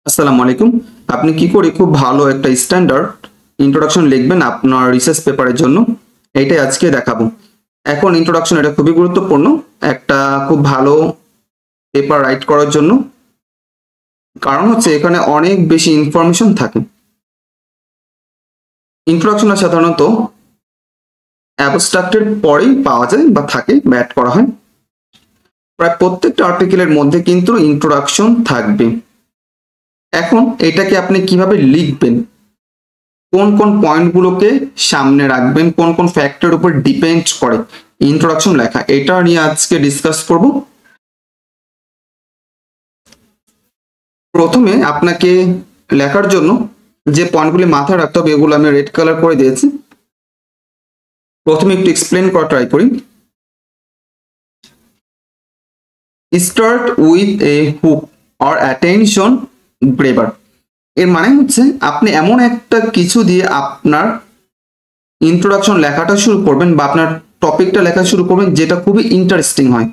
আসসালামু আলাইকুম। আপনি কি করে খুব ভালো একটা স্ট্যান্ডার্ড ইন্ট্রোডাকশন লিখবেন আপনার রিসার্চ পেপারের জন্য, এইটাই আজকে দেখাবো। এখন ইন্ট্রোডাকশন এটা খুবই গুরুত্বপূর্ণ একটা খুব ভালো পেপার রাইট করার জন্য, কারণ হচ্ছে এখানে অনেক বেশি ইনফরমেশন থাকে। ইন্ট্রোডাকশনটা সাধারণত অ্যাবস্ট্রাক্টের পরেই পাওয়া যায় বা থাকে বা অ্যাড করা হয়। প্রায় প্রত্যেকটা আর্টিকেলের মধ্যে কিন্তু ইন্ট্রোডাকশন থাকবে। এখন এটাকে আপনি কিভাবে লিখবেন, কোন কোন পয়েন্টগুলোকে সামনে রাখবেন, কোন কোন ফ্যাক্টর উপর ডিপেন্ড করে ইন্ট্রোডাকশন লেখা, এটা নিয়ে আজকে ডিসকাস করব। প্রথমে আপনাকে লেখার জন্য যে পয়েন্টগুলি মাথায় রাখতে হবে এগুলো আমি রেড কালার করে দিয়েছি। প্রথমে একটু এক্সপ্লেন করা ট্রাই করি। Start with a hook or attention grabber. এর মানে হচ্ছে আপনি এমন একটা কিছু দিয়ে আপনার ইন্ট্রোডাকশন লেখাটা শুরু করবেন বা আপনার টপিকটা লেখা শুরু করবেন যেটা খুবই ইন্টারেস্টিং হয়,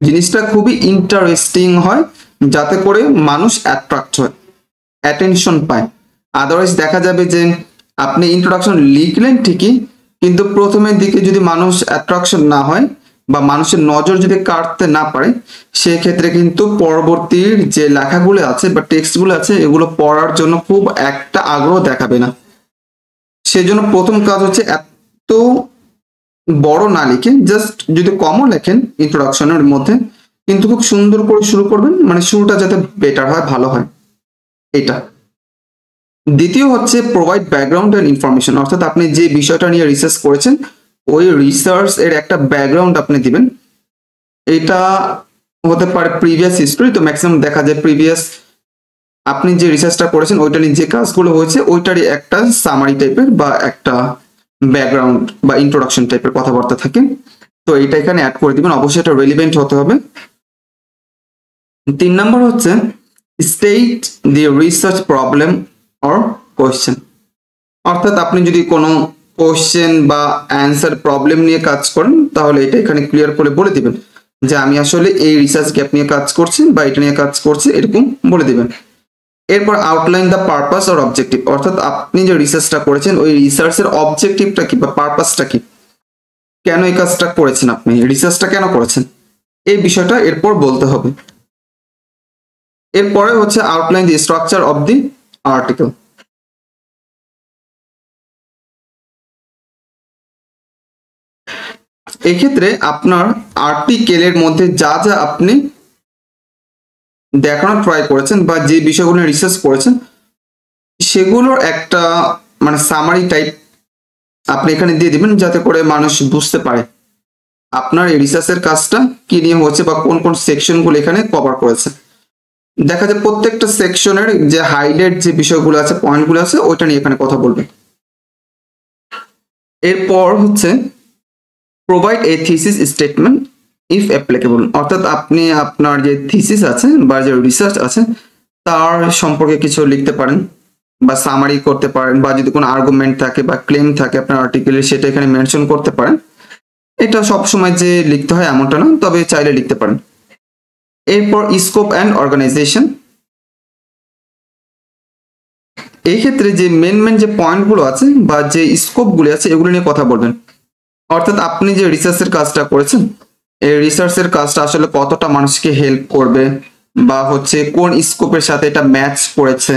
জিনিসটা খুবই ইন্টারেস্টিং হয় যাতে করে মানুষ অ্যাট্রাক্ট হয়, অ্যাটেনশন পায়। আদারওয়াইজ দেখা যাবে যে আপনি ইন্ট্রোডাকশন লিখলেন ঠিকই, কিন্তু প্রথমের দিকে যদি মানুষ অ্যাট্রাকশন না হয় বা মানুষের নজর যদি কাটতে না পারে, সেক্ষেত্রে কিন্তু পরবর্তীর যে লেখাগুলো আছে বা টেক্সটগুলো আছে এগুলো পড়ার জন্য খুব একটা আগ্রহ দেখাবে না। সেজন্য প্রথম কাজ হচ্ছে এত বড় না লিখে জাস্ট যদি কমও লেখেন ইন্ট্রোডাকশনের মধ্যে, কিন্তু খুব সুন্দর করে শুরু করবেন, মানে শুরুটা যাতে বেটার হয়, ভালো হয়। এটা দ্বিতীয় হচ্ছে প্রোভাইড ব্যাকগ্রাউন্ড এন্ড ইনফরমেশন, অর্থাৎ আপনি যে বিষয়টা নিয়ে রিসার্চ করেছেন ওই রিসার্চ এর একটা ব্যাকগ্রাউন্ড আপনি দিবেন। এটা হতে পারে প্রিভিয়াস হিস্ট্রি, তো ম্যাক্সিমাম দেখা যায় প্রিভিয়াস আপনি যে রিসার্চটা করেছেন ওইটা নিয়ে যে কাজগুলো হয়েছে ওইটারই একটা সামারি টাইপের বা একটা ব্যাকগ্রাউন্ড বা ইন্ট্রোডাকশন টাইপের কথাবার্তা থাকে, তো এটা এখানে অ্যাড করে দিবেন। অবশ্যই এটা রেলিভেন্ট হতে হবে। 3 নম্বর হচ্ছে state the research problem or question, অর্থাৎ আপনি যদি কোনো কোয়েশ্চেন বা অ্যান্সার প্রবলেম নিয়ে কাজ করেন তাহলে এটা এখানে ক্লিয়ার করে বলে দিবেন যে আমি আসলে এই রিসার্চ গ্যাপ নিয়ে কাজ করছি বা এটা নিয়ে কাজ করছি, এরকম বলে দিবেন। এরপর outline the purpose or objective, অর্থাৎ আপনি যে রিসার্চটা করেছেন ওই রিসার্চের অবজেক্টিভটা কি বা পারপাসটা কি, কেন এই কাজটা করেছেন, আপনি রিসার্চটা কেন করেছেন, এই বিষয়টা এরপর বলতে হবে। এরপরে হচ্ছে outline the structure of the article. এক্ষেত্রে আপনার আর্টিকেলের মধ্যে যা যা আপনি দেখানোর ট্রাই করেছেন বা যে বিষয়গুলো রিসার্চ করেছেন সেগুলোর একটা মানে সামারি টাইপ আপনি এখানে দিয়ে দিবেন, যাতে করে মানুষ বুঝতে পারে আপনার এই রিসার্চের কাজটা কি নিয়ে হচ্ছে বা কোন কোন সেকশনগুলো এখানে কভার করেছে। দেখা যায় প্রত্যেকটা সেকশনের যে হাইলাইট যে বিষয়গুলো আছে, পয়েন্টগুলো আছে, ওইটা নিয়ে এখানে কথা বলবে। এরপর হচ্ছে provide a thesis statement if applicable, অর্থাৎ আপনি আপনার যে থিসিস আছে বা যে রিসার্চ আছে তার সম্পর্কে কিছু লিখতে পারেন বা সামারি করতে পারেন, বা যদি কোনো আর্গুমেন্ট থাকে বা ক্লেম থাকে আপনার আর্টিকেলে সেটা এখানে মেনশন করতে পারেন। এটা সবসময় যে লিখতে হয় এমনটা না, তবে চাইলে লিখতে পারেন। এরপর স্কোপ অ্যান্ড অর্গানাইজেশন, এই ক্ষেত্রে যে মেন যে পয়েন্টগুলো আছে বা যে স্কোপগুলো আছে এগুলো নিয়ে কথা বলবেন, অর্থাৎ আপনি যে রিসার্চের কাজটা করেছেন এই রিসার্চের কাজটা আসলে কতটা মানুষকে হেল্প করবে বা হচ্ছে কোন স্কোপের সাথে এটা ম্যাচ করেছে,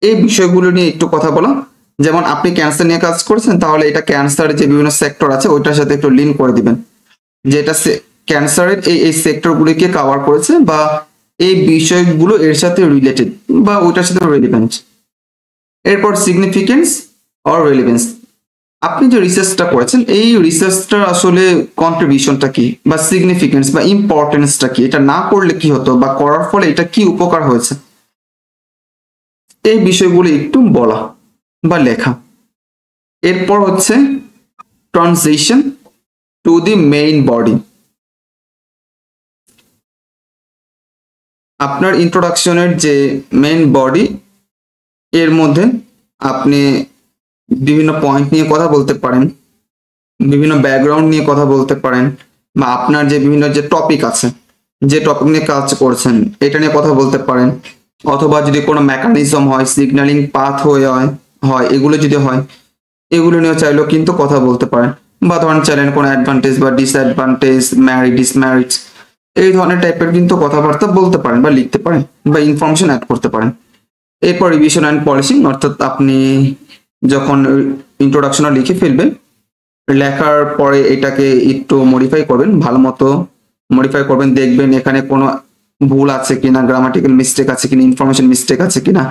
এই বিষয়গুলো নিয়ে একটু কথা বলা। যেমন আপনি ক্যান্সার নিয়ে কাজ করেছেন, তাহলে এটা ক্যান্সারের যে বিভিন্ন সেক্টর আছে ওইটার সাথে একটু লিঙ্ক করে দিবেন যে এটা ক্যান্সারের এই সেক্টরগুলিকে কভার করেছে বা এই বিষয়গুলো এর সাথে রিলেটেড বা ওইটার সাথে রিলেভেন্ট। এরপর সিগনিফিকেন্স অর রেলিভেন্স, আপনি যে রিসার্চটা করেছেন এই রিসার্চটার আসলে কন্ট্রিবিউশনটা কি বা সিগনিফিকেন্স বা ইম্পর্টেন্সটা কি, এটা না করলে কি হতো বা করার ফলে এটা কি উপকার হয়েছে, এই বিষয়গুলো একটু বলা বা লেখা। এরপর হচ্ছে transition to the main body, আপনার ইন্ট্রোডাকশনের যে মেইন বডি এর মধ্যে আপনি বিভিন্ন পয়েন্ট নিয়ে কথা বলতে পারেন, বিভিন্ন ব্যাকগ্রাউন্ড নিয়ে কথা বলতে পারেন, বা আপনার যে বিভিন্ন যে টপিক আছে যে টপিক নিয়ে কাজ করছেন এটা নিয়ে কথা বলতে পারেন। অথবা যদি কোনো মেকানিজম হয়, সিগন্যালিং পাথ হয়ে হয় এগুলো যদি হয়, এগুলো নিয়েও চাইলেও কিন্তু কথা বলতে পারেন। বা ধরেন চাইলেন কোনো অ্যাডভান্টেজ বা ডিসঅ্যাডভান্টেজ, ম্যারিড, ডিসম্যারিড, এই ধরনের টাইপের কিন্তু কথাবার্তা বলতে পারেন বা লিখতে পারেন বা ইনফরমেশন অ্যাড করতে পারেন। এরপর রিভিশন অ্যান্ড পলিশিং, অর্থাৎ আপনি যখন ইন্ট্রোডাকশনটা লিখে ফেলবেন, লেখার পরে এটাকে একটু মডিফাই করবেন, ভালো মতো মডিফাই করবেন, দেখবেন এখানে কোনো ভুল আছে কিনা, গ্রামাটিক্যাল মিস্টেক আছে কিনা, ইনফরমেশন মিস্টেক আছে কিনা,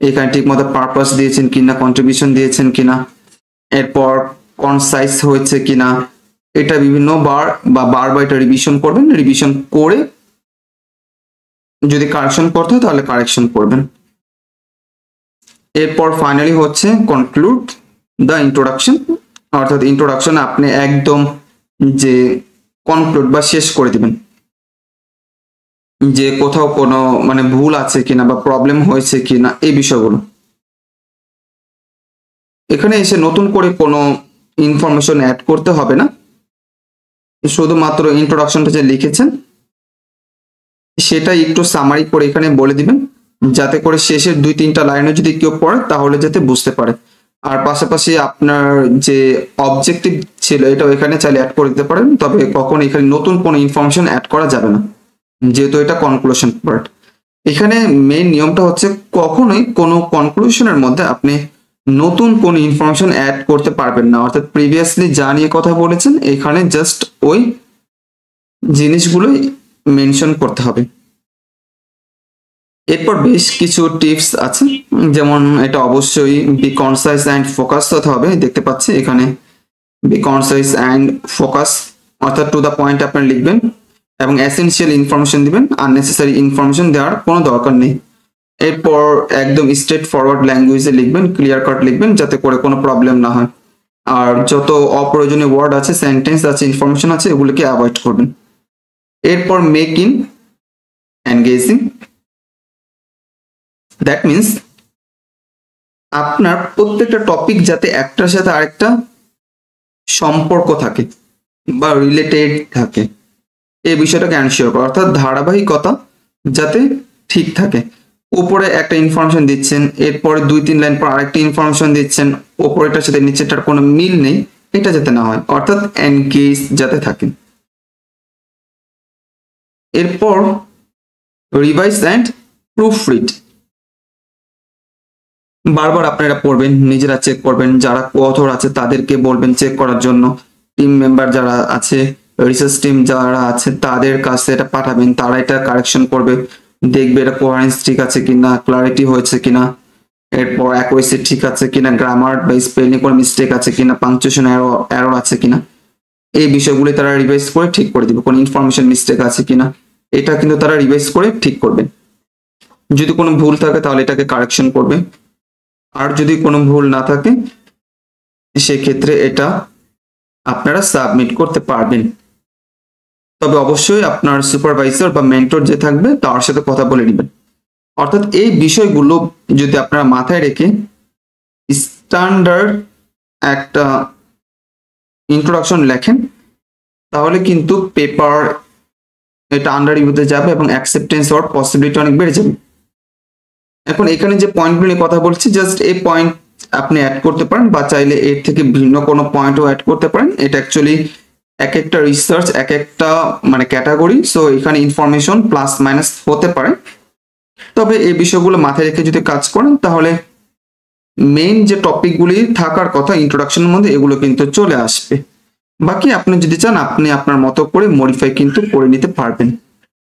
এখানে ঠিক মতো পারপাস দিয়েছেন কিনা, কন্ট্রিবিউশন দিয়েছেন কিনা, এরপর কনসাইজ হয়েছে কিনা, এটা বিভিন্ন বার বা বারবার এটা রিভিশন করবেন। রিভিশন করে যদি কারেকশন করতে হয় তাহলে কারেকশন করবেন। এরপর ফাইনালি হচ্ছে কনক্লুড দ্য ইন্ট্রোডাকশন, অর্থাৎ ইন্ট্রোডাকশন আপনি একদম যে কনক্লুড বা শেষ করে দিবেন, যে কোথাও কোনো মানে ভুল আছে কিনা বা প্রবলেম হয়েছে কিনা এই বিষয়গুলো। এখানে এসে নতুন করে কোনো ইনফরমেশন অ্যাড করতে হবে না, শুধুমাত্র ইন্ট্রোডাকশনটা যে লিখেছেন সেটা একটু সামারি করে এখানে বলে দিবেন, যাতে করে শেষের 2-3টা লাইনে যদি কেউ পড়ে তাহলে যাতে বুঝতে পারে। আর পাশাপাশি আপনার যে অবজেক্টিভ ছিল এটা এখানে চাইলে অ্যাড করে দিতে পারেন, তবে কখনো এখানে নতুন কোনো ইনফরমেশন অ্যাড করা যাবে না, যেহেতু এটা কনক্লুশন পার্ট। এখানে মেইন নিয়মটা হচ্ছে কখনোই কোনো কনক্লুশনের মধ্যে আপনি নতুন কোনো ইনফরমেশন অ্যাড করতে পারবেন না, অর্থাৎ প্রিভিয়াসলি যা নিয়ে কথা বলেছেন এখানে জাস্ট ওই জিনিসগুলোই মেনশন করতে হবে। এরপর বেশ কিছু টিপস আছে, যেমন এটা অবশ্যই বি কনসাইজ অ্যান্ড ফোকাস হতে হবে। দেখতে পাচ্ছি এখানে বি কনসাইজ অ্যান্ড ফোকাস, অর্থাৎ টু দ্য পয়েন্ট আপনি লিখবেন এবং এসেনশিয়াল ইনফরমেশন দিবেন, আননেসেসারি ইনফরমেশন দেওয়ার কোনো দরকার নেই। এরপর একদম স্ট্রেট ফরওয়ার্ড ল্যাঙ্গুয়েজে লিখবেন, ক্লিয়ার কাট লিখবেন, যাতে করে কোনো প্রবলেম না হয়। আর যত অপ্রয়োজনীয় ওয়ার্ড আছে, সেন্টেন্স আছে, ইনফরমেশন আছে, এগুলোকে অ্যাভয়েড করবেন। এরপর make in engaging, that means আপনার প্রত্যেকটা টপিক যাতে একটার সাথে আরেকটা সম্পর্ক থাকে বা রিলেটেড থাকে, এই বিষয়টাকে এনশিওর করা, অর্থাৎ ধারাবাহিকতা যাতে ঠিক থাকে। উপরে একটা ইনফরমেশন দিচ্ছেন, এরপরে 2-3 লাইন পর আরেকটা ইনফরমেশন দিচ্ছেন, উপরেটার সাথে নিচেটার কোনো মিল নেই, এটা যাতে না হয়, অর্থাৎ এনগেজ যাতে থাকেন। এরপর রিভাইজ অ্যান্ড প্রুফ রিড, বারবার আপনারা পড়বেন, নিজেরা চেক করবেন, যারা অথর আছে তাদেরকে বলবেন চেক করার জন্য, টিম মেম্বার যারা আছে, রিসার্চ টিম যারা আছে তাদের কাছে এটা পাঠাবেন, তারা এটা কারেকশন করবে, দেখবে এটা কোহারেন্স ঠিক আছে কিনা, ক্লারিটি হয়েছে কিনা, এরপর অ্যাকুরেসি ঠিক আছে কিনা, গ্রামার বা স্পেলিং কোনো মিস্টেক আছে কিনা, পাংচুয়েশন এরর আছে কিনা, এই বিষয়গুলি তারা রিভাইজ করে ঠিক করে দিবে। কোনো ইনফরমেশন মিস্টেক আছে কিনা এটা কিন্তু তারা রিভাইজ করে ঠিক করবে। যদি কোনো ভুল থাকে তাহলে এটাকে কারেকশন করবে, আর যদি কোনো ভুল না থাকে সেক্ষেত্রে এটা আপনারা সাবমিট করতে পারবেন। তবে অবশ্যই আপনার সুপারভাইজার বা মেন্টর যে থাকবে তার সাথে কথা বলে নেবেন। অর্থাৎ এই বিষয়গুলো যদি আপনারা মাথায় রেখে স্ট্যান্ডার্ড একটা ইন্ট্রোডাকশন লেখেন তাহলে কিন্তু পেপার এটা আন্ডার রিভিউতে যাবে এবং অ্যাকসেপ্টেন্স হওয়ার পসিবিলিটি অনেক বেড়ে যাবে। এখন এখানে যে পয়েন্টগুলো নিয়ে কথা বলছি জাস্ট এই পয়েন্ট আপনি অ্যাড করতে পারেন বা চাইলে এর থেকে ভিন্ন কোনো পয়েন্টও অ্যাড করতে পারেন। এটা অ্যাকচুয়ালি এক একটা রিসার্চ এক একটা মানে ক্যাটাগরি, সো এখানে ইনফরমেশন প্লাস মাইনাস হতে পারে, তবে এই বিষয়গুলো মাথায় রেখে যদি কাজ করেন তাহলে মেইন যে টপিকগুলি থাকার কথা ইন্ট্রোডাকশনের মধ্যে এগুলো কিন্তু চলে আসবে। বাকি আপনি যদি চান আপনি আপনার মতো করে মডিফাই কিন্তু করে নিতে পারবেন।